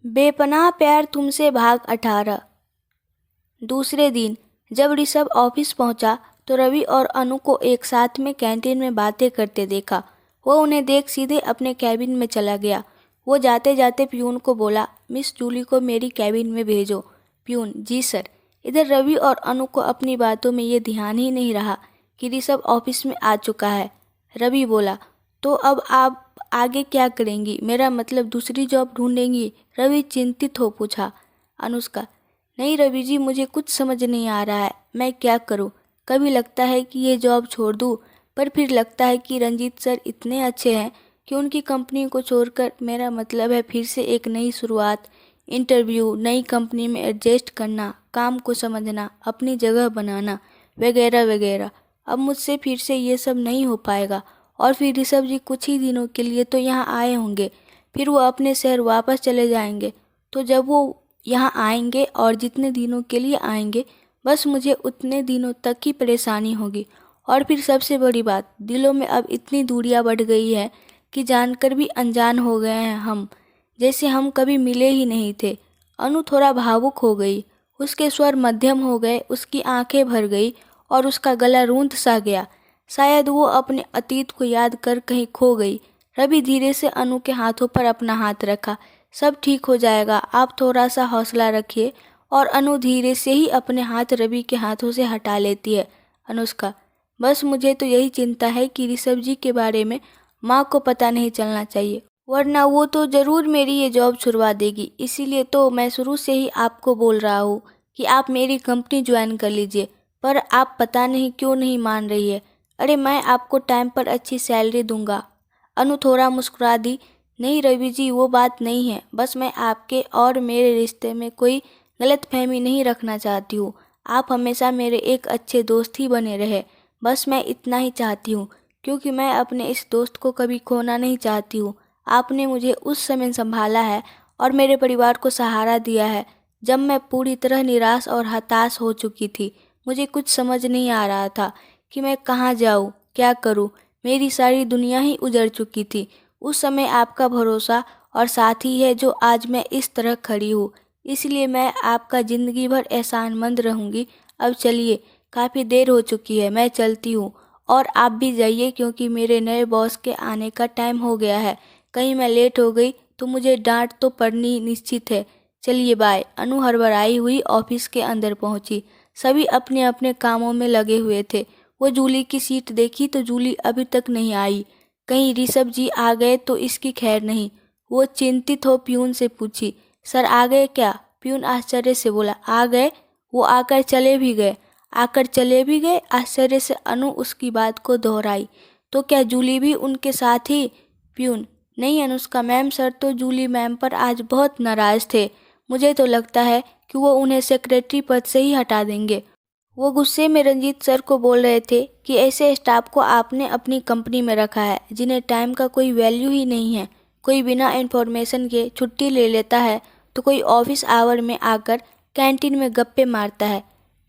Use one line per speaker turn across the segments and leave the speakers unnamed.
बेपनाह प्यार तुमसे भाग 18। दूसरे दिन जब ऋषभ ऑफिस पहुंचा तो रवि और अनु को एक साथ में कैंटीन में बातें करते देखा। वो उन्हें देख सीधे अपने कैबिन में चला गया। वो जाते जाते प्यून को बोला, मिस जूली को मेरी कैबिन में भेजो। प्यून, जी सर। इधर रवि और अनु को अपनी बातों में ये ध्यान ही नहीं रहा कि ऋषभ ऑफिस में आ चुका है। रवि बोला, तो अब आप आगे क्या करेंगी? मेरा मतलब दूसरी जॉब ढूंढेंगी? रवि चिंतित हो पूछा। अनुष्का, नहीं रवि जी, मुझे कुछ समझ नहीं आ रहा है, मैं क्या करूं? कभी लगता है कि ये जॉब छोड़ दूं, पर फिर लगता है कि रंजीत सर इतने अच्छे हैं कि उनकी कंपनी को छोड़कर, मेरा मतलब है फिर से एक नई शुरुआत, इंटरव्यू, नई कंपनी में एडजस्ट करना, काम को समझना, अपनी जगह बनाना, वगैरह वगैरह। अब मुझसे फिर से ये सब नहीं हो पाएगा। और फिर ऋषभ जी कुछ ही दिनों के लिए तो यहाँ आए होंगे, फिर वो अपने शहर वापस चले जाएंगे। तो जब वो यहाँ आएंगे और जितने दिनों के लिए आएंगे, बस मुझे उतने दिनों तक ही परेशानी होगी। और फिर सबसे बड़ी बात, दिलों में अब इतनी दूरियां बढ़ गई है कि जानकर भी अनजान हो गए हैं हम, जैसे हम कभी मिले ही नहीं थे। अनु थोड़ा भावुक हो गई, उसके स्वर मध्यम हो गए, उसकी आंखें भर गई और उसका गला रूंध सा गया। शायद वो अपने अतीत को याद कर कहीं खो गई। रवि धीरे से अनु के हाथों पर अपना हाथ रखा। सब ठीक हो जाएगा, आप थोड़ा सा हौसला रखिए। और अनु धीरे से ही अपने हाथ रवि के हाथों से हटा लेती है। अनुष्का, बस मुझे तो यही चिंता है कि ऋषभ जी के बारे में माँ को पता नहीं चलना चाहिए, वरना वो तो ज़रूर मेरी ये जॉब छुड़वा देगी। इसीलिए तो मैं शुरू से ही आपको बोल रहा हूँ कि आप मेरी कंपनी ज्वाइन कर लीजिए, पर आप पता नहीं क्यों नहीं मान रही है। अरे मैं आपको टाइम पर अच्छी सैलरी दूंगा। अनु थोड़ा मुस्कुरा दी। नहीं रवि जी, वो बात नहीं है, बस मैं आपके और मेरे रिश्ते में कोई गलतफहमी नहीं रखना चाहती हूँ। आप हमेशा मेरे एक अच्छे दोस्त ही बने रहे, बस मैं इतना ही चाहती हूँ, क्योंकि मैं अपने इस दोस्त को कभी खोना नहीं चाहती हूँ। आपने मुझे उस समय संभाला है और मेरे परिवार को सहारा दिया है जब मैं पूरी तरह निराश और हताश हो चुकी थी। मुझे कुछ समझ नहीं आ रहा था कि मैं कहाँ जाऊँ, क्या करूँ। मेरी सारी दुनिया ही उजड़ चुकी थी। उस समय आपका भरोसा और साथ ही है जो आज मैं इस तरह खड़ी हूँ। इसलिए मैं आपका ज़िंदगी भर एहसानमंद रहूँगी। अब चलिए, काफ़ी देर हो चुकी है, मैं चलती हूँ। और आप भी जाइए, क्योंकि मेरे नए बॉस के आने का टाइम हो गया है। कहीं मैं लेट हो गई तो मुझे डांट तो पड़नी निश्चित है। चलिए बाय। अनु हड़बड़ाई हुई ऑफिस के अंदर पहुंची। सभी अपने अपने कामों में लगे हुए थे। वो जूली की सीट देखी तो जूली अभी तक नहीं आई। कहीं ऋषभ जी आ गए तो इसकी खैर नहीं। वो चिंतित हो प्यून से पूछी, सर आ गए क्या? प्यून आश्चर्य से बोला, आ गए? वो आकर चले भी गए? आकर चले भी गए? आश्चर्य से अनु उसकी बात को दोहराई। तो क्या जूली भी उनके साथ ही? प्यून, नहीं अनुष्का मैम, सर तो जूली मैम पर आज बहुत नाराज थे। मुझे तो लगता है कि वो उन्हें सेक्रेटरी पद से ही हटा देंगे। वो गुस्से में रंजीत सर को बोल रहे थे कि ऐसे स्टाफ को आपने अपनी कंपनी में रखा है जिन्हें टाइम का कोई वैल्यू ही नहीं है। कोई बिना इन्फॉर्मेशन के छुट्टी ले लेता है तो कोई ऑफिस आवर में आकर कैंटीन में गप्पे मारता है।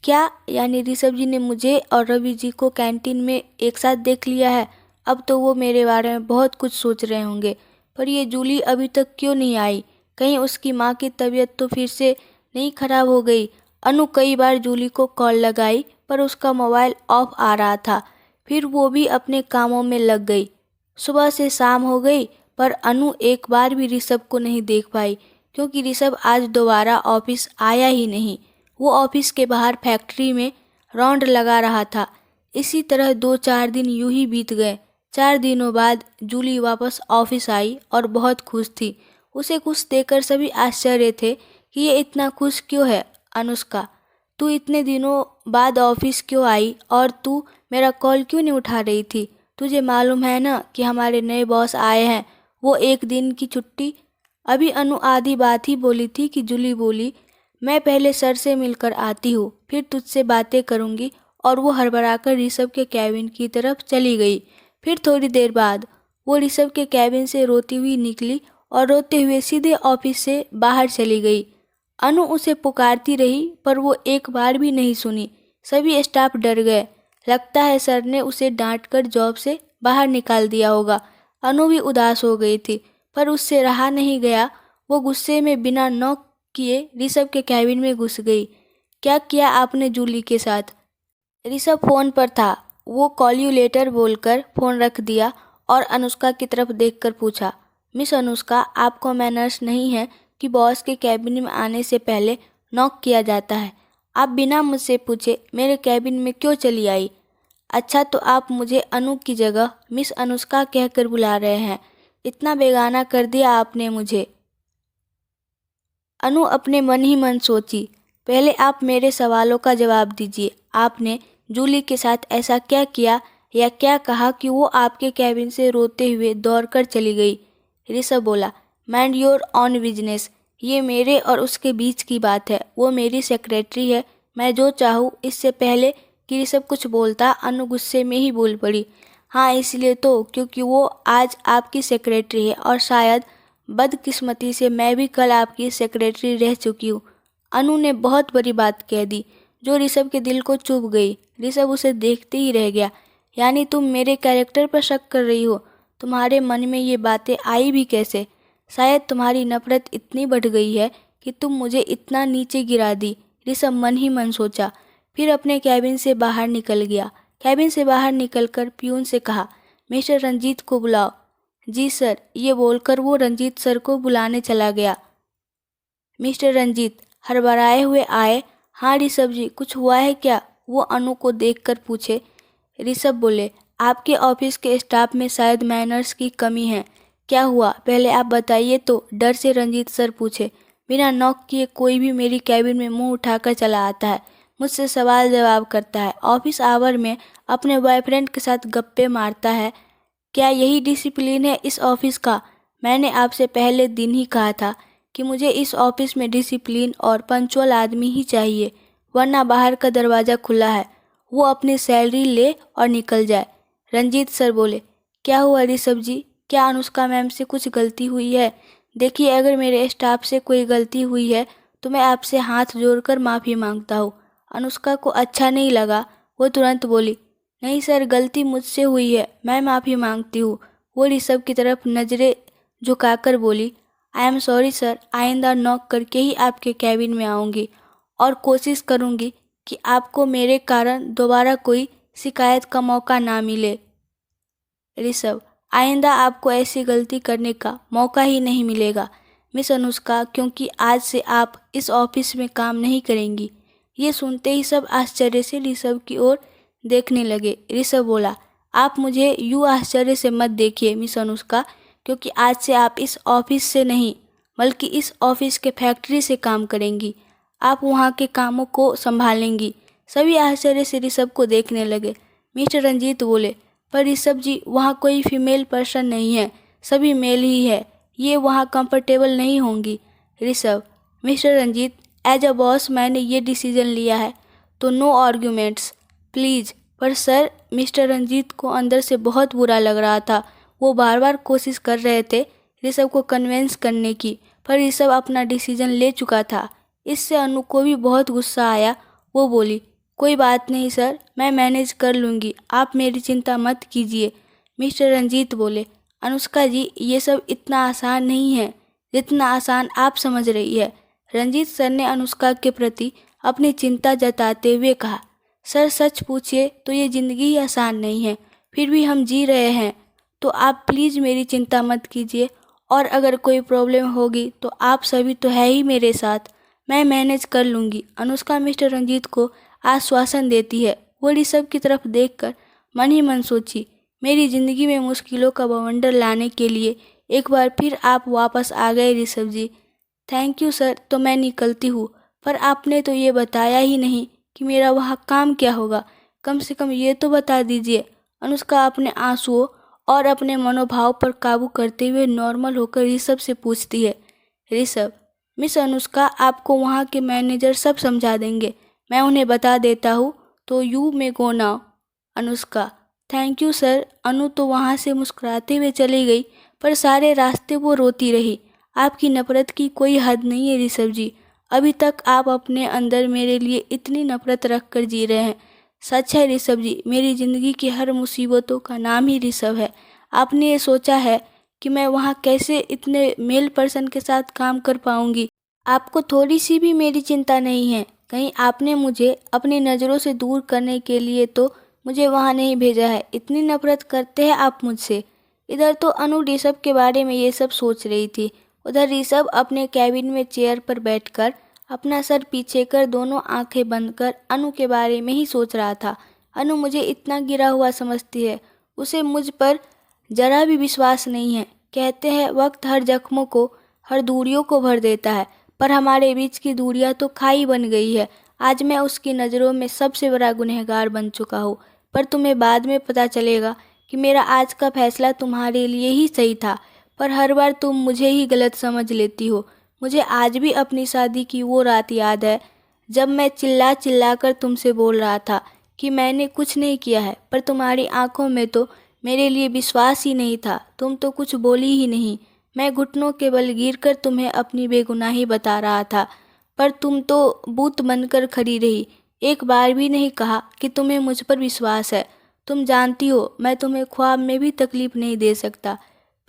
क्या यानी ऋषभ जी ने मुझे और रवि जी को कैंटीन में एक साथ देख लिया है? अब तो वो मेरे बारे में बहुत कुछ सोच रहे होंगे। पर ये जूली अभी तक क्यों नहीं आई? कहीं उसकी माँ की तबीयत तो फिर से नहीं खराब हो गई? अनु कई बार जूली को कॉल लगाई पर उसका मोबाइल ऑफ आ रहा था। फिर वो भी अपने कामों में लग गई। सुबह से शाम हो गई पर अनु एक बार भी ऋषभ को नहीं देख पाई, क्योंकि ऋषभ आज दोबारा ऑफिस आया ही नहीं। वो ऑफिस के बाहर फैक्ट्री में राउंड लगा रहा था। इसी तरह 2-4 दिन यूं ही बीत गए। 4 दिनों बाद जूली वापस ऑफिस आई और बहुत खुश थी। उसे खुश देखकर सभी आश्चर्य थे कि ये इतना खुश क्यों है। अनुष्का, तू इतने दिनों बाद ऑफिस क्यों आई और तू मेरा कॉल क्यों नहीं उठा रही थी? तुझे मालूम है ना कि हमारे नए बॉस आए हैं, वो एक दिन की छुट्टी। अभी अनु आधी बात ही बोली थी कि जूली बोली, मैं पहले सर से मिलकर आती हूँ, फिर तुझसे बातें करूँगी। और वो हड़बड़ाकर ऋषभ के कैबिन की तरफ चली गई। फिर थोड़ी देर बाद वो ऋषभ के कैबिन से रोती हुई निकली और रोते हुए सीधे ऑफिस से बाहर चली गई। अनु उसे पुकारती रही पर वो एक बार भी नहीं सुनी। सभी स्टाफ डर गए। लगता है सर ने उसे डांटकर जॉब से बाहर निकाल दिया होगा। अनु भी उदास हो गई थी पर उससे रहा नहीं गया। वो गुस्से में बिना नॉक किए ऋषभ के कैबिन में घुस गई। क्या किया आपने जूली के साथ? ऋषभ फोन पर था। वो कॉल यू लेटर बोलकर फोन रख दिया और अनुष्का की तरफ देखकर पूछा, मिस अनुष्का, आपको मैनर्स नहीं है कि बॉस के कैबिन में आने से पहले नॉक किया जाता है। आप बिना मुझसे पूछे मेरे कैबिन में क्यों चली आई? अच्छा, तो आप मुझे अनु की जगह मिस अनुष्का कहकर बुला रहे हैं। इतना बेगाना कर दिया आपने मुझे। अनु अपने मन ही मन सोची। पहले आप मेरे सवालों का जवाब दीजिए। आपने जूली के साथ ऐसा क्या किया या क्या कहा कि वो आपके कैबिन से रोते हुए दौड़कर चली गई? ऋषभ बोला, माइंड योर ऑन बिजनेस। ये मेरे और उसके बीच की बात है। वो मेरी सेक्रेटरी है। मैं जो चाहूँ। इससे पहले कि ऋषभ कुछ बोलता, अनु गुस्से में ही बोल पड़ी, हाँ इसलिए तो क्योंकि वो आज आपकी सेक्रेटरी है और शायद बदकिस्मती से मैं भी कल आपकी सेक्रेटरी रह चुकी हूँ। अनु ने बहुत बड़ी बात कह दी जो ऋषभ के दिल को चुभ गई। ऋषभ उसे देखते ही रह गया। यानी तुम मेरे कैरेक्टर पर शक कर रही हो? तुम्हारे मन में ये बातें आई भी कैसे? शायद तुम्हारी नफरत इतनी बढ़ गई है कि तुम मुझे इतना नीचे गिरा दी। ऋषभ मन ही मन सोचा। फिर अपने कैबिन से बाहर निकल गया। कैबिन से बाहर निकलकर प्यून से कहा, मिस्टर रंजीत को बुलाओ। जी सर। ये बोलकर वो रंजीत सर को बुलाने चला गया। मिस्टर रंजीत हड़बड़ाए हुए आए। हाँ ऋषभ जी, कुछ हुआ है क्या? वो अनु को देखकर पूछे। ऋषभ बोले, आपके ऑफिस के स्टाफ में शायद मैनर्स की कमी है। क्या हुआ पहले आप बताइए तो, डर से रंजीत सर पूछे। बिना नॉक किए कोई भी मेरी कैबिन में मुंह उठाकर चला आता है, मुझसे सवाल जवाब करता है, ऑफिस आवर में अपने बॉयफ्रेंड के साथ गप्पे मारता है। क्या यही डिसिप्लिन है इस ऑफिस का? मैंने आपसे पहले दिन ही कहा था कि मुझे इस ऑफिस में डिसिप्लिन और पंक्चुअल आदमी ही चाहिए, वरना बाहर का दरवाज़ा खुला है, वो अपनी सैलरी ले और निकल जाए। रंजीत सर बोले, क्या हुआ ऋषभ जी? क्या अनुष्का मैम से कुछ गलती हुई है? देखिए, अगर मेरे स्टाफ से कोई गलती हुई है तो मैं आपसे हाथ जोड़कर माफ़ी मांगता हूँ। अनुष्का को अच्छा नहीं लगा। वो तुरंत बोली, नहीं सर, गलती मुझसे हुई है, मैं माफ़ी मांगती हूँ। वो ऋषभ की तरफ नज़रें झुकाकर बोली, आई एम सॉरी सर, आइंदा नॉक करके ही आपके कैबिन में आऊँगी और कोशिश करूँगी कि आपको मेरे कारण दोबारा कोई शिकायत का मौका ना मिले। ऋषभ, आइंदा आपको ऐसी गलती करने का मौका ही नहीं मिलेगा मिस अनुष्का, क्योंकि आज से आप इस ऑफिस में काम नहीं करेंगी। ये सुनते ही सब आश्चर्य से ऋषभ की ओर देखने लगे। ऋषभ बोला, आप मुझे यूँ आश्चर्य से मत देखिए मिस अनुष्का, क्योंकि आज से आप इस ऑफिस से नहीं बल्कि इस ऑफिस के फैक्ट्री से काम करेंगी। आप वहाँ के कामों को संभालेंगी। सभी आश्चर्य से ऋषभ को देखने लगे। मिस्टर रंजीत बोले, पर ऋषभ जी, वहाँ कोई फीमेल पर्सन नहीं है, सभी मेल ही है, ये वहाँ कंफर्टेबल नहीं होंगी। Rishabh, mister Ranjit, as a boss मैंने ये डिसीजन लिया है, तो नो आर्ग्यूमेंट्स प्लीज़। पर सर, मिस्टर रंजीत को अंदर से बहुत बुरा लग रहा था। वो बार बार कोशिश कर रहे थे ऋषभ को कन्विंस करने की, पर ऋषभ अपना डिसीजन ले चुका था। इससे अनु को भी बहुत गुस्सा आया। वो बोली, कोई बात नहीं सर, मैं मैनेज कर लूँगी, आप मेरी चिंता मत कीजिए। मिस्टर रंजीत बोले, अनुष्का जी, ये सब इतना आसान नहीं है जितना आसान आप समझ रही है। रंजीत सर ने अनुष्का के प्रति अपनी चिंता जताते हुए कहा, सर सच पूछिए तो ये ज़िंदगी ही आसान नहीं है, फिर भी हम जी रहे हैं, तो आप प्लीज़ मेरी चिंता मत कीजिए, और अगर कोई प्रॉब्लम होगी तो आप सभी तो है ही मेरे साथ, मैं मैनेज कर लूँगी। अनुष्का मिस्टर रंजीत को आश्वासन देती है। वो ऋषभ की तरफ देखकर मन ही मन सोची, मेरी ज़िंदगी में मुश्किलों का बवंडर लाने के लिए एक बार फिर आप वापस आ गए ऋषभ जी। थैंक यू सर, तो मैं निकलती हूँ। पर आपने तो ये बताया ही नहीं कि मेरा वहाँ काम क्या होगा, कम से कम ये तो बता दीजिए। अनुष्का अपने आंसुओं और अपने मनोभाव पर काबू करते हुए नॉर्मल होकर ऋषभ से पूछती है, ऋषभ, मिस अनुष्का, आपको वहाँ के मैनेजर सब समझा देंगे, मैं उन्हें बता देता हूँ, तो you may go now. Anushka, thank you sir. Anu तो वहाँ से मुस्कुराते हुए चली गई, पर सारे रास्ते वो रोती रही। आपकी नफ़रत की कोई हद नहीं है ऋषभ जी। अभी तक आप अपने अंदर मेरे लिए इतनी नफ़रत रख कर जी रहे हैं। सच है ऋषभ जी, मेरी ज़िंदगी की हर मुसीबतों का नाम ही ऋषभ है। आपने ये सोचा है कि मैं वहाँ कैसे इतने मेल पर्सन के साथ काम कर पाऊँगी। आपको थोड़ी सी भी मेरी चिंता नहीं है। कहीं आपने मुझे अपनी नज़रों से दूर करने के लिए तो मुझे वहाँ नहीं भेजा है। इतनी नफरत करते हैं आप मुझसे। इधर तो अनु ऋषभ के बारे में ये सब सोच रही थी। उधर ऋषभ अपने कैबिन में चेयर पर बैठकर अपना सर पीछे कर दोनों आंखें बंद कर अनु के बारे में ही सोच रहा था। अनु मुझे इतना गिरा हुआ समझती है, उसे मुझ पर जरा भी विश्वास नहीं है। कहते हैं वक्त हर जख्मों को, हर दूरियों को भर देता है, पर हमारे बीच की दूरियां तो खाई बन गई है। आज मैं उसकी नज़रों में सबसे बड़ा गुनहगार बन चुका हूँ, पर तुम्हें बाद में पता चलेगा कि मेरा आज का फैसला तुम्हारे लिए ही सही था, पर हर बार तुम मुझे ही गलत समझ लेती हो। मुझे आज भी अपनी शादी की वो रात याद है जब मैं चिल्ला चिल्ला कर तुमसे बोल रहा था कि मैंने कुछ नहीं किया है, पर तुम्हारी आंखों में तो मेरे लिए विश्वास ही नहीं था। तुम तो कुछ बोली ही नहीं। मैं घुटनों के बल गिरकर तुम्हें अपनी बेगुनाही बता रहा था, पर तुम तो बूत बनकर खड़ी रही। एक बार भी नहीं कहा कि तुम्हें मुझ पर विश्वास है। तुम जानती हो मैं तुम्हें ख्वाब में भी तकलीफ नहीं दे सकता।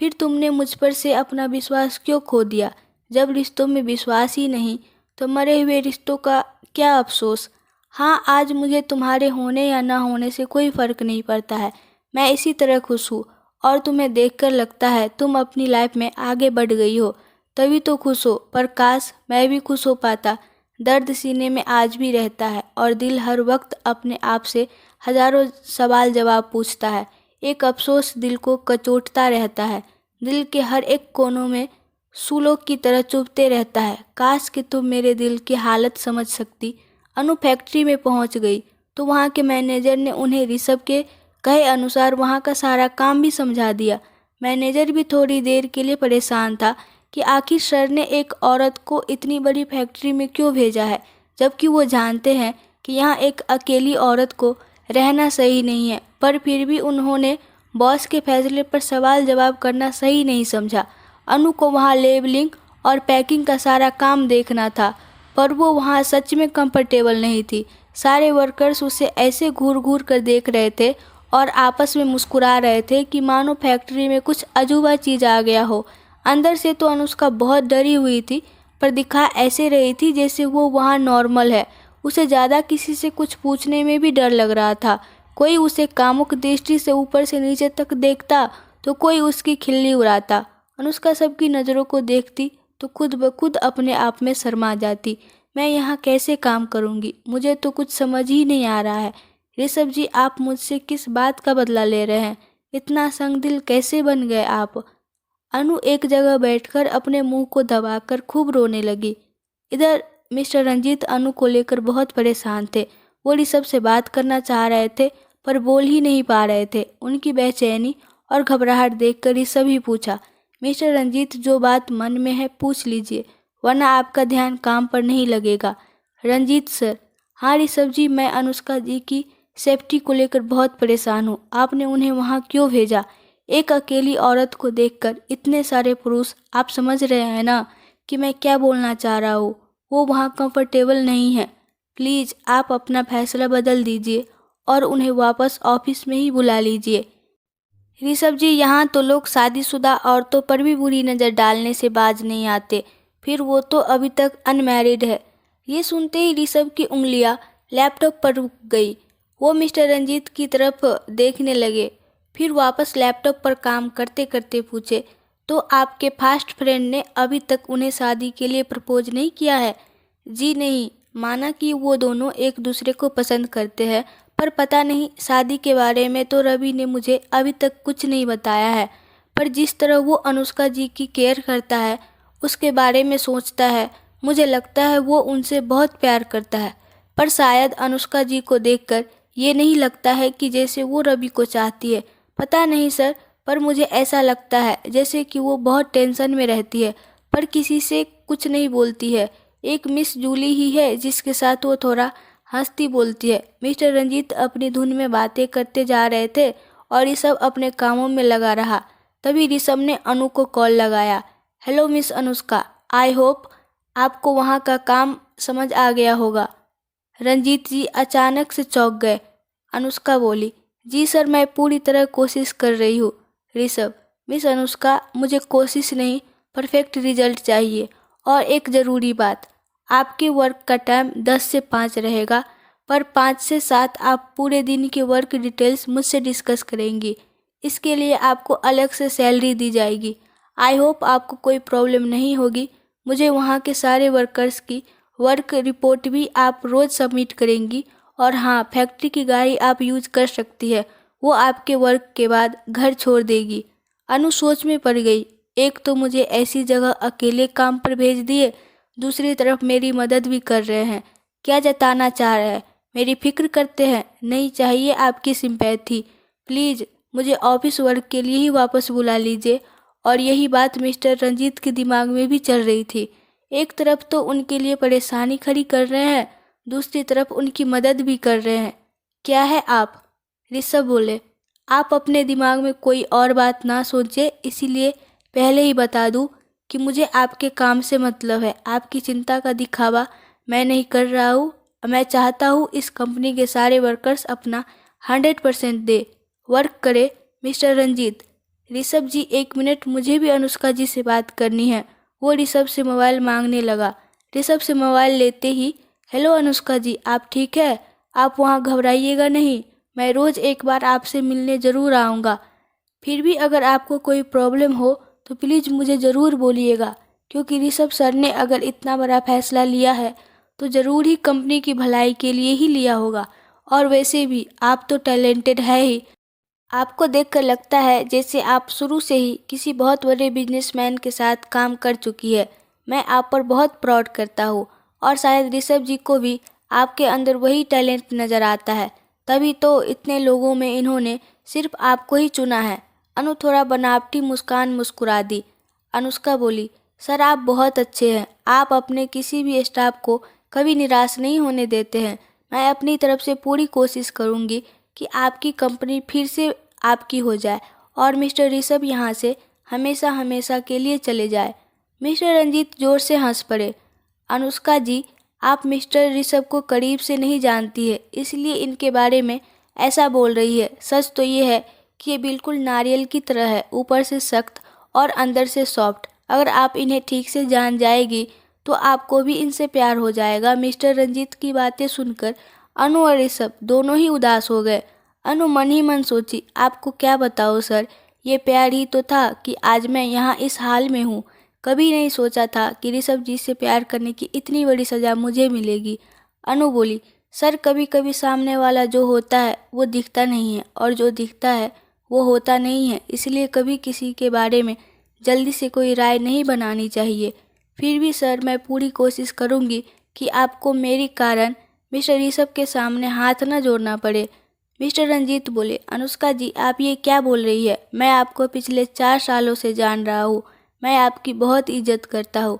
फिर तुमने मुझ पर से अपना विश्वास क्यों खो दिया? जब रिश्तों में विश्वास ही नहीं तो मरे हुए रिश्तों का क्या अफसोस। हाँ, आज मुझे तुम्हारे होने या ना होने से कोई फ़र्क नहीं पड़ता है। मैं इसी तरह खुश हूँ और तुम्हें देखकर लगता है तुम अपनी लाइफ में आगे बढ़ गई हो, तभी तो खुश हो। पर काश मैं भी खुश हो पाता। दर्द सीने में आज भी रहता है और दिल हर वक्त अपने आप से हजारों सवाल जवाब पूछता है। एक अफसोस दिल को कचोटता रहता है, दिल के हर एक कोनों में सूलों की तरह चुभते रहता है। काश कि तुम मेरे दिल की हालत समझ सकती। अनु फैक्ट्री में पहुंच गई तो वहां के मैनेजर ने उन्हें ऋषभ के कहे अनुसार वहां का सारा काम भी समझा दिया। मैनेजर भी थोड़ी देर के लिए परेशान था कि आखिर सर ने एक औरत को इतनी बड़ी फैक्ट्री में क्यों भेजा है, जबकि वो जानते हैं कि यहाँ एक अकेली औरत को रहना सही नहीं है। पर फिर भी उन्होंने बॉस के फैसले पर सवाल जवाब करना सही नहीं समझा। अनु को वहाँ लेबलिंग और पैकिंग का सारा काम देखना था, पर वो वहाँ सच में कंफर्टेबल नहीं थी। सारे वर्कर्स उसे ऐसे घूर घूर कर देख रहे थे और आपस में मुस्कुरा रहे थे कि मानो फैक्ट्री में कुछ अजूबा चीज़ आ गया हो। अंदर से तो अनुष्का बहुत डरी हुई थी, पर दिखा ऐसे रही थी जैसे वो वहाँ नॉर्मल है। उसे ज़्यादा किसी से कुछ पूछने में भी डर लग रहा था। कोई उसे कामुक दृष्टि से ऊपर से नीचे तक देखता तो कोई उसकी खिल्ली उड़ाता। अनुष्का सबकी नज़रों को देखती तो खुद ब खुद अपने आप में शर्मा जाती। मैं यहाँ कैसे काम करूँगी, मुझे तो कुछ समझ ही नहीं आ रहा है। ऋषभ जी, आप मुझसे किस बात का बदला ले रहे हैं? इतना संगदिल कैसे बन गए आप? अनु एक जगह बैठकर अपने मुंह को दबाकर खूब रोने लगी। इधर मिस्टर रंजीत अनु को लेकर बहुत परेशान थे। वो ऋषभ से बात करना चाह रहे थे पर बोल ही नहीं पा रहे थे। उनकी बेचैनी और घबराहट देखकर ऋषभ ही पूछा, मिस्टर रंजीत, जो बात मन में है पूछ लीजिए, वरना आपका ध्यान काम पर नहीं लगेगा। रंजीत सर। हाँ ऋषभ जी, मैं अनुष्का जी की सेफ्टी को लेकर बहुत परेशान हूँ। आपने उन्हें वहाँ क्यों भेजा? एक अकेली औरत को देखकर इतने सारे पुरुष, आप समझ रहे हैं ना कि मैं क्या बोलना चाह रहा हूँ? वो वहाँ कंफर्टेबल नहीं है। प्लीज़ आप अपना फैसला बदल दीजिए और उन्हें वापस ऑफिस में ही बुला लीजिए। ऋषभ जी, यहाँ तो लोग शादीशुदा औरतों पर भी बुरी नज़र डालने से बाज नहीं आते, फिर वो तो अभी तक अनमैरिड है। ये सुनते ही ऋषभ की उंगलियाँ लैपटॉप पर रुक गई। वो मिस्टर रंजीत की तरफ देखने लगे, फिर वापस लैपटॉप पर काम करते करते पूछे, तो आपके फास्ट फ्रेंड ने अभी तक उन्हें शादी के लिए प्रपोज नहीं किया है? जी नहीं, माना कि वो दोनों एक दूसरे को पसंद करते हैं, पर पता नहीं, शादी के बारे में तो रवि ने मुझे अभी तक कुछ नहीं बताया है। पर जिस तरह वो अनुष्का जी की केयर करता है, उसके बारे में सोचता है, मुझे लगता है वो उनसे बहुत प्यार करता है। पर शायद अनुष्का जी को देखकर ये नहीं लगता है कि जैसे वो रवि को चाहती है। पता नहीं सर, पर मुझे ऐसा लगता है जैसे कि वो बहुत टेंशन में रहती है, पर किसी से कुछ नहीं बोलती है। एक मिस जूली ही है जिसके साथ वो थोड़ा हंसती बोलती है। मिस्टर रंजीत अपनी धुन में बातें करते जा रहे थे और ऋषभ अपने कामों में लगा रहा। तभी ऋषभ ने अनु को कॉल लगाया। Hello miss Anushka, I hope आपको वहाँ का काम समझ आ गया होगा। रंजीत जी अचानक से चौंक गए। अनुष्का बोली, जी सर, मैं पूरी तरह कोशिश कर रही हूँ। ऋषभ, मिस अनुष्का, मुझे कोशिश नहीं परफेक्ट रिजल्ट चाहिए। और एक ज़रूरी बात, आपके वर्क का टाइम 10 से 5 रहेगा, पर 5 से 7 आप पूरे दिन की वर्क डिटेल्स मुझसे डिस्कस करेंगी। इसके लिए आपको अलग से सैलरी दी जाएगी। आई होप आपको कोई प्रॉब्लम नहीं होगी। मुझे वहाँ के सारे वर्कर्स की वर्क रिपोर्ट भी आप रोज़ सबमिट करेंगी। और हाँ, फैक्ट्री की गाड़ी आप यूज कर सकती है, वो आपके वर्क के बाद घर छोड़ देगी। अनु सोच में पड़ गई। एक तो मुझे ऐसी जगह अकेले काम पर भेज दिए, दूसरी तरफ मेरी मदद भी कर रहे हैं। क्या जताना चाह रहे हैं? मेरी फिक्र करते हैं? नहीं चाहिए आपकी सिंपैथी। प्लीज़ मुझे ऑफिस वर्क के लिए ही वापस बुला लीजिए। और यही बात मिस्टर रंजीत के दिमाग में भी चल रही थी। एक तरफ तो उनके लिए परेशानी खड़ी कर रहे हैं, दूसरी तरफ उनकी मदद भी कर रहे हैं। क्या है आप? ऋषभ बोले। आप अपने दिमाग में कोई और बात ना सोचे, इसीलिए पहले ही बता दूं कि मुझे आपके काम से मतलब है। आपकी चिंता का दिखावा मैं नहीं कर रहा हूँ। मैं चाहता हूँ इस कंपनी के सारे वर्कर्स अपना 100% दे वर्क करे। मिस्टर रंजीत। ऋषभ जी, 1 मिनट, मुझे भी अनुष्का जी से बात करनी है। वो ऋषभ से मोबाइल मांगने लगा। ऋषभ से मोबाइल लेते ही, हेलो अनुष्का जी, आप ठीक है? आप वहाँ घबराइएगा नहीं, मैं रोज़ एक बार आपसे मिलने ज़रूर आऊँगा। फिर भी अगर आपको कोई प्रॉब्लम हो तो प्लीज़ मुझे ज़रूर बोलिएगा, क्योंकि ऋषभ सर ने अगर इतना बड़ा फैसला लिया है तो ज़रूर ही कंपनी की भलाई के लिए ही लिया होगा। और वैसे भी आप तो टैलेंटेड है ही। आपको देखकर लगता है जैसे आप शुरू से ही किसी बहुत बड़े बिजनेसमैन के साथ काम कर चुकी है। मैं आप पर बहुत प्राउड करता हूँ। और शायद ऋषभ जी को भी आपके अंदर वही टैलेंट नज़र आता है, तभी तो इतने लोगों में इन्होंने सिर्फ आपको ही चुना है। अनु थोड़ा बनावटी मुस्कान मुस्कुरा दी। अनुष्का बोली, सर आप बहुत अच्छे हैं। आप अपने किसी भी स्टाफ को कभी निराश नहीं होने देते हैं। मैं अपनी तरफ से पूरी कोशिश करूंगी कि आपकी कंपनी फिर से आपकी हो जाए और मिस्टर ऋषभ यहाँ से हमेशा हमेशा के लिए चले जाए। मिस्टर रंजीत जोर से हंस पड़े। अनुष्का जी, आप मिस्टर ऋषभ को करीब से नहीं जानती है, इसलिए इनके बारे में ऐसा बोल रही है। सच तो ये है कि ये बिल्कुल नारियल की तरह है, ऊपर से सख्त और अंदर से सॉफ्ट। अगर आप इन्हें ठीक से जान जाएगी तो आपको भी इनसे प्यार हो जाएगा। मिस्टर रंजीत की बातें सुनकर अनु और ऋषभ दोनों ही उदास हो गए। अनु मन ही मन सोची, आपको क्या बताओ सर, ये प्यार ही तो था कि आज मैं यहाँ इस हाल में हूँ। कभी नहीं सोचा था कि ऋषभ जी से प्यार करने की इतनी बड़ी सज़ा मुझे मिलेगी। अनु बोली, सर कभी कभी सामने वाला जो होता है वो दिखता नहीं है, और जो दिखता है वो होता नहीं है। इसलिए कभी किसी के बारे में जल्दी से कोई राय नहीं बनानी चाहिए। फिर भी सर, मैं पूरी कोशिश करूँगी कि आपको मेरी कारण मिस्टर ऋषभ के सामने हाथ न जोड़ना पड़े। मिस्टर रंजीत बोले, अनुष्का जी आप ये क्या बोल रही है? मैं आपको पिछले 4 सालों से जान रहा हूँ। मैं आपकी बहुत इज्जत करता हूँ।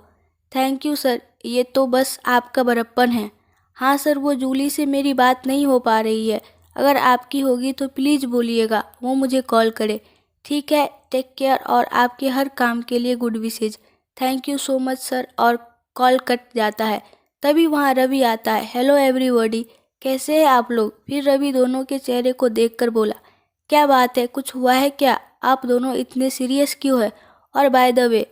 थैंक यू सर, ये तो बस आपका बड़प्पन है। हाँ सर, वो जूली से मेरी बात नहीं हो पा रही है। अगर आपकी होगी तो प्लीज़ बोलिएगा वो मुझे कॉल करे। ठीक है, टेक केयर और आपके हर काम के लिए good wishes. Thank you so much sir. और कॉल कट जाता है। तभी वहाँ रवि आता है। हेलो एवरीबॉडी, कैसे हैं आप लोग? फिर रवि दोनों के चेहरे को देखकर बोला, क्या बात है, कुछ हुआ है क्या? आप दोनों इतने सीरियस क्यों है? और बाय द वे,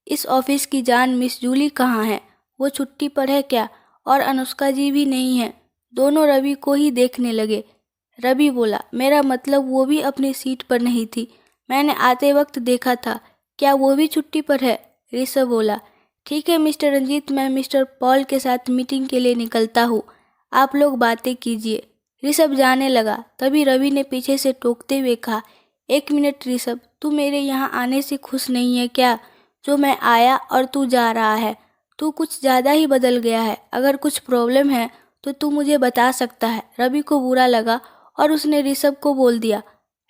इस ऑफिस की जान मिस जूली कहाँ है? वो छुट्टी पर है क्या? और अनुष्का जी भी नहीं है। दोनों रवि को ही देखने लगे। रवि बोला, मेरा मतलब वो भी अपनी सीट पर नहीं थी। मैंने आते वक्त देखा था। क्या वो भी छुट्टी पर है? ऋषभ बोला, ठीक है मिस्टर रंजीत, मैं मिस्टर पॉल के साथ मीटिंग के लिए निकलता हूँ, आप लोग बातें कीजिए। ऋषभ जाने लगा। तभी रवि ने पीछे से टोकते हुए कहा, 1 मिनट ऋषभ, तू मेरे यहाँ आने से खुश नहीं है क्या? जो मैं आया और तू जा रहा है, तू कुछ ज़्यादा ही बदल गया है। अगर कुछ प्रॉब्लम है तो तू मुझे बता सकता है। रवि को बुरा लगा और उसने ऋषभ को बोल दिया,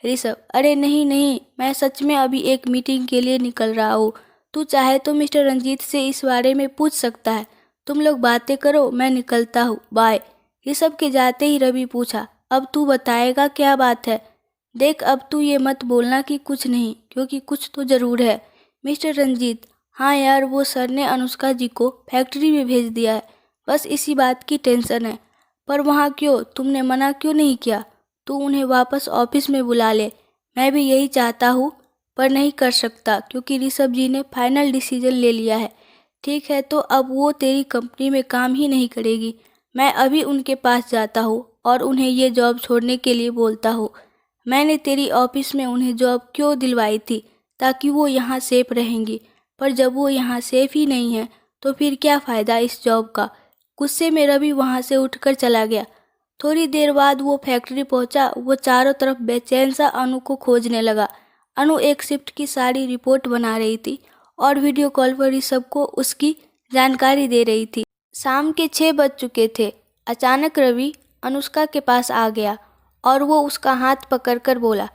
ऋषभ, अरे नहीं नहीं, मैं सच में अभी एक मीटिंग के लिए निकल रहा हूँ। तू चाहे तो मिस्टर रंजीत से इस बारे में पूछ सकता है। तुम लोग बातें करो, मैं निकलता हूँ, बाय। ऋषभ के जाते ही रवि पूछा, अब तू बताएगा क्या बात है? देख, अब तू ये मत बोलना कि कुछ नहीं, क्योंकि कुछ तो ज़रूर है। मिस्टर रंजीत, हाँ यार, वो सर ने अनुष्का जी को फैक्ट्री में भेज दिया है, बस इसी बात की टेंशन है। पर वहाँ क्यों? तुमने मना क्यों नहीं किया? तू उन्हें वापस ऑफिस में बुला ले। मैं भी यही चाहता हूँ। पर नहीं कर सकता क्योंकि ऋषभ जी ने फाइनल डिसीजन ले लिया है। ठीक है, तो अब वो तेरी कंपनी में काम ही नहीं करेगी। मैं अभी उनके पास जाता हूँ और उन्हें ये जॉब छोड़ने के लिए बोलता हूँ। मैंने तेरी ऑफिस में उन्हें जॉब क्यों दिलवाई थी? ताकि वो यहाँ सेफ रहेंगी, पर जब वो यहाँ सेफ ही नहीं है तो फिर क्या फ़ायदा इस जॉब का? गुस्से में रवि वहाँ से उठकर चला गया। थोड़ी देर बाद वो फैक्ट्री पहुंचा। वो चारों तरफ बेचैन सा अनु को खोजने लगा। अनु एक शिफ्ट की सारी रिपोर्ट बना रही थी और वीडियो कॉल पर ऋषभ को उसकी जानकारी दे रही थी। शाम के 6 बज चुके थे। अचानक रवि अनुष्का के पास आ गया और वो उसका हाथ पकड़कर बोला,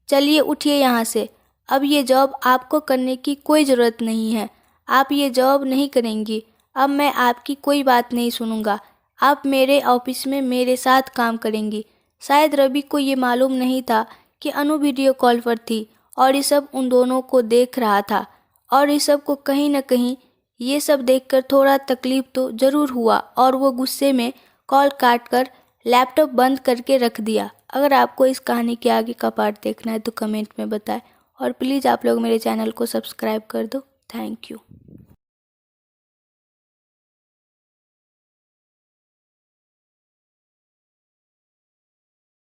चलिए उठिए यहाँ से। अब ये जॉब आपको करने की कोई ज़रूरत नहीं है। आप ये जॉब नहीं करेंगी। अब मैं आपकी कोई बात नहीं सुनूंगा। आप मेरे ऑफिस में मेरे साथ काम करेंगी। शायद रवि को ये मालूम नहीं था कि अनु वीडियो कॉल पर थी और ऋषभ उन दोनों को देख रहा था। और ऋषभ को कहीं न कहीं ये सब देखकर थोड़ा तकलीफ तो ज़रूर हुआ और वो गुस्से में कॉल काटकर लैपटॉप बंद करके रख दिया। अगर आपको इस कहानी के आगे का पार्ट देखना है तो कमेंट में बताएं और प्लीज़ आप लोग मेरे चैनल को सब्सक्राइब कर दो। Thank you.